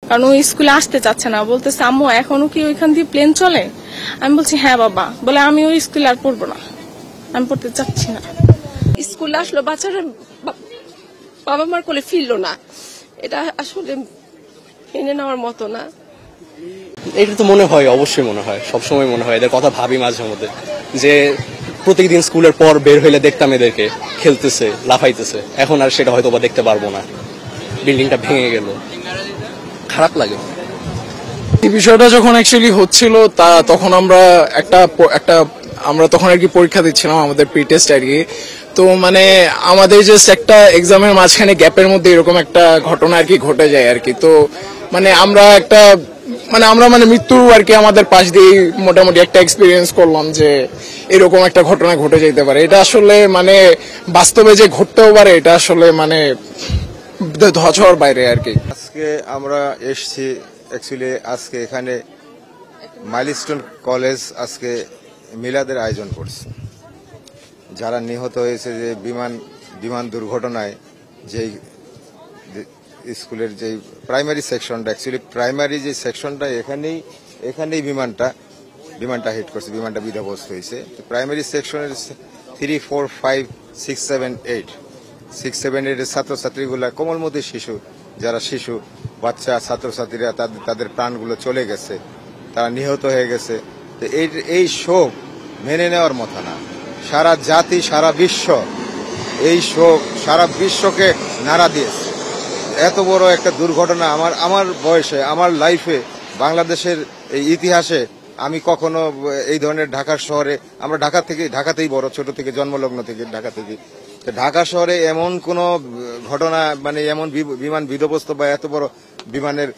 কারণ ও স্কুলে আসতে চাচ্ছে না, বলতেছে আম্মু এখনো কি ওইখান দিয়ে প্লেন চলে। আমি বলছি হ্যাঁ বাবা, বলে আমি ওই স্কুলে আর পড়বো না, আমি পড়তে চাচ্ছি না। স্কুলে আসলো, বাচ্চারা বাবা মার কোলে ফিরলো না, এটা আসলে মেনে নেওয়ার মতো না। এটা তো মনে হয়, অবশ্যই মনে হয়, সবসময় মনে হয়। এদের কথা ভাবি মাঝে মধ্যে, যে প্রতিদিন স্কুলের পর বের হইলে দেখতাম এদেরকে খেলতেছে, লাফাইতেছে, এখন আর সেটা হয়তো বা দেখতে পারবো না। বিল্ডিংটা ভেঙে গেল, খারাপ লাগে। এই বিষয়টা যখন অ্যাকচুয়ালি হচ্ছিল তখন আমরা আমরা তখন আর কি পরীক্ষা দিচ্ছিলাম, আমাদের প্রি টেস্ট আর কি। তো মানে আমাদের জাস্ট একটা এক্সামের মাঝখানে গ্যাপের মধ্যে এরকম একটা ঘটনা আর কি ঘটে যায় আর কি। তো মানে আমরা মৃত্যু আর কি আমাদের পাশ দিয়ে মোটামুটি একটা এক্সপিরিয়েন্স করলাম যে এরকম একটা ঘটনা ঘটে যেতে পারে। এটা আসলে মানে বাস্তবে যে ঘটতেও পারে, এটা আসলে মানে ধোঁয়ার বাইরে আর কি। আজকে আমরা এসছি অ্যাকচুয়ালি, আজকে এখানে মাইলস্টোন কলেজ আজকে মিলাদের আয়োজন করছে। যারা নিহত হয়েছে যে বিমান দুর্ঘটনায়, যেই স্কুলের যে প্রাইমারি সেকশনটা, অ্যাকচুয়ালি প্রাইমারি যে সেকশনটা এখানেই বিমানটা হিট করছে, বিমানটা বিধ্বস্ত হয়েছে। প্রাইমারি সেকশনের 3, 4, 5, 6, 7, 8 এর ছাত্রছাত্রীগুলা কোমলমতি শিশু, যারা শিশু বাচ্চা ছাত্রছাত্রীরা তাদের প্রাণগুলো চলে গেছে, তারা নিহত হয়ে গেছে। তো এই শোক মেনে নেওয়ার মতো না। সারা জাতি, সারা বিশ্ব এই শোক সারা বিশ্বকে নাড়া দিয়েছে। এত বড় একটা দুর্ঘটনা আমার বয়সে, আমার লাইফে, বাংলাদেশের এই ইতিহাসে আমি কখনো এই ধরনের ঢাকার শহরে, আমরা ঢাকাতেই বড়, ছোট থেকে জন্মলগ্ন থেকে ঢাকা থেকে, ঢাকা শহরে এমন কোন ঘটনা, মানে এমন বিমান বিধ্বস্ত বা এত বড় বিমানের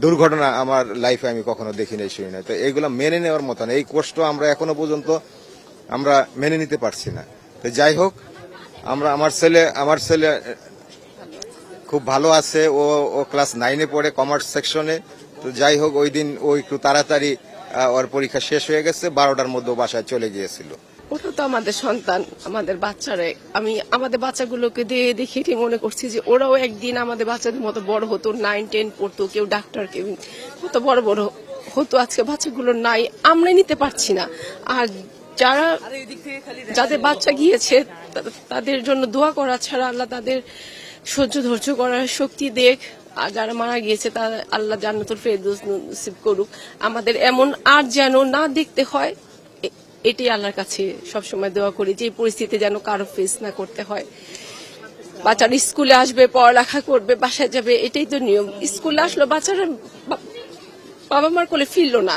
দুর্ঘটনা আমার লাইফে আমি কখনো দেখি নাই, শুনি নাই। তো এইগুলো মেনে নেওয়ার মতো না। এই কষ্ট আমরা এখনো পর্যন্ত আমরা মেনে নিতে পারছি না। তো যাই হোক, আমার ছেলে খুব ভালো আছে, ও ক্লাস 9-এ পড়ে, কমার্স সেকশনে। তো যাই হোক, ওই দিন ও একটু তাড়াতাড়ি ওর পরীক্ষা শেষ হয়ে গেছে, 12টার মধ্যে বাসায় চলে গিয়েছিল। ওটা তো আমাদের সন্তান, আমাদের বাচ্চারা। আমি আমাদের বাচ্চাগুলোকে দেখে মনে করছি যে ওরাও একদিন আমাদের বাচ্চাদের মতো বড় হতো, 9, 10 পড়তো, কেউ ডাক্তার, কেউ কত বড় বড় হতো। আজকে বাচ্চাগুলো নাই, আমরাই নিতে পারছি না। আর যাদের বাচ্চা গিয়েছে তাদের জন্য দোয়া করা ছাড়া, আল্লাহ তাদের ধৈর্য করার শক্তি দেখ। আর যারা মারা গিয়েছে তার আল্লাহ জান্নাতুল ফেরদৌস নসিব করুক। আমাদের এমন আর যেন না দেখতে হয়, এটাই আল্লাহর কাছে সবসময় দোয়া করি, যে পরিস্থিতি যেন কারো ফেস না করতে হয়। বাচ্চারা স্কুলে আসবে, পড়ালেখা করবে, বাসায় যাবে, এটাই তো নিয়ম। স্কুলে আসলো, বাচ্চারা বাবা মার কোলে ফিরলো না,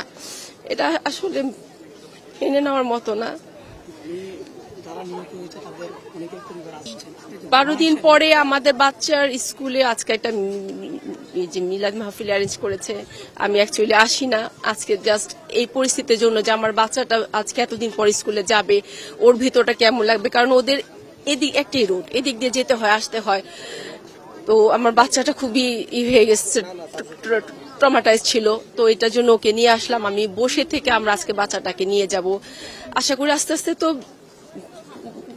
এটা আসলে মেনে নেওয়ার মতো না। 12 দিন পরে আমাদের বাচ্চার স্কুলে আজকে একটা মিলাদ মাহফিল অ্যারেঞ্জ করেছে। আমি অ্যাকচুয়ালি আসি না আজকে, জাস্ট এই পরিস্থিতির জন্য যে আমার বাচ্চাটা আজকে এতদিন পর স্কুলে যাবে, ওর ভিতরটা কেমন লাগবে। কারণ ওদের এদিক একটাই রুট, এদিক দিয়ে যেতে হয়, আসতে হয়। তো আমার বাচ্চাটা খুবই হয়ে গেছে, ট্রমাটাইজ ছিল। তো এটার জন্য ওকে নিয়ে আসলাম। আমি বসে থেকে আমরা আজকে বাচ্চাটাকে নিয়ে যাব। আশা করি আস্তে আস্তে তো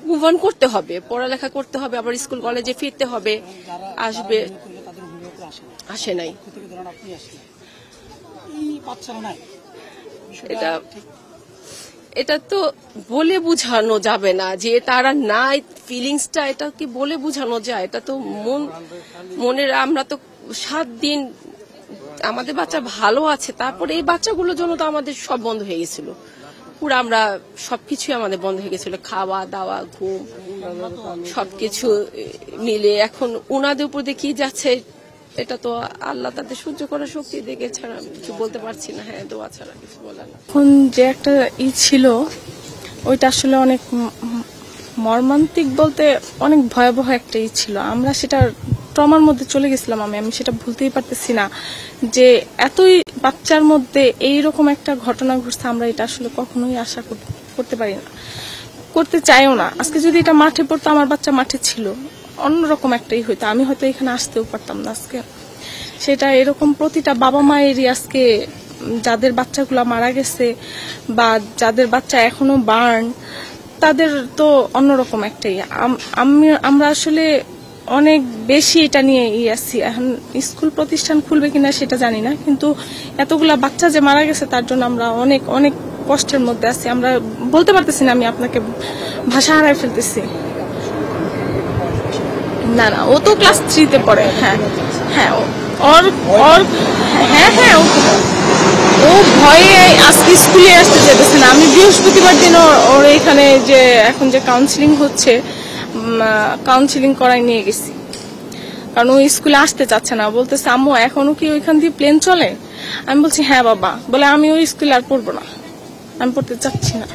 মুভ অন করতে হবে, পড়ালেখা করতে হবে, আবার স্কুল কলেজে ফিরতে হবে। আসবে, আসে নাই, এটা তো বলে বুঝানো যাবে না যে তারা নাই, ফিলিংসটা এটা কি বলে বুঝানো যায়? এটা তো মনের, আমরা তো 7 দিন আমাদের বাচ্চা ভালো আছে, তারপরে এই বাচ্চাগুলোর জন্য তো আমাদের সব বন্ধ হয়ে গেছিল, পুরো আমরা সবকিছু আমাদের বন্ধ হয়ে গেছিল, খাওয়া দাওয়া, ঘুম, সবকিছু মিলে। এখন ওনাদের উপর দিয়ে কি যাচ্ছে, এটা তো আল্লাহ তাদের সহ্য করার শক্তি দেখে ছাড়া কিছু বলতে পারছি না। হ্যাঁ, দোয়া ছাড়া কিছু বলার না। এখন যে একটা ছিল, ওইটা আসলে অনেক মর্মান্তিক, বলতে অনেক ভয়াবহ একটা ছিল। আমরা সেটা ট্রমার মধ্যে চলে গেছিলাম। আমি সেটা ভুলতেই পারতেছি না যে এতই বাচ্চার মধ্যে এইরকম একটা ঘটনা ঘটছে। আমরা এটা আসলে কখনোই আশা করতে পারি না, করতে চাইও না। আজকে যদি এটা মাঠে পড়তো, আমার বাচ্চা মাঠে ছিল, অন্যরকম একটাই হইতো, আমি হয়তো এখানে আসতেও পারতাম না আজকে। সেটা এরকম প্রতিটা বাবা মায়েরই আজকে, যাদের বাচ্চাগুলো মারা গেছে বা যাদের বাচ্চা এখনো বার্ন, তাদের তো অন্যরকম একটাই। আমরা আসলে অনেক বেশি এটা নিয়ে আছি। এখন স্কুল প্রতিষ্ঠান খুলবে কিনা সেটা জানি না, কিন্তু এতগুলা বাচ্চা যে মারা গেছে তার জন্য আমরা অনেক অনেক কষ্টের মধ্যে আছি। আমরা বলতে পারতেছি না, আমি আপনাকে ভাষা হারাই ফেলতেছি। না না, ও তো ক্লাস 3-তে পড়ে। হ্যাঁ হ্যাঁ, ওর ওর হ্যাঁ হ্যাঁ, ও ভয়ে আজকে স্কুলে আসতে চাইতেছে না। আমি বৃহস্পতিবার দিন ওর এখানে যে এখন যে কাউন্সিলিং হচ্ছে, কাউন্সিলিং করাই নিয়ে গেছি, কারণ ও স্কুলে আসতে চাচ্ছে না। বলতেছে আম্মু এখনো কি ওইখান দিয়ে প্লেন চলে? আমি বলছি হ্যাঁ বাবা। বলে আমি ওই স্কুলে আর পড়বো না, আমি পড়তে চাচ্ছি না।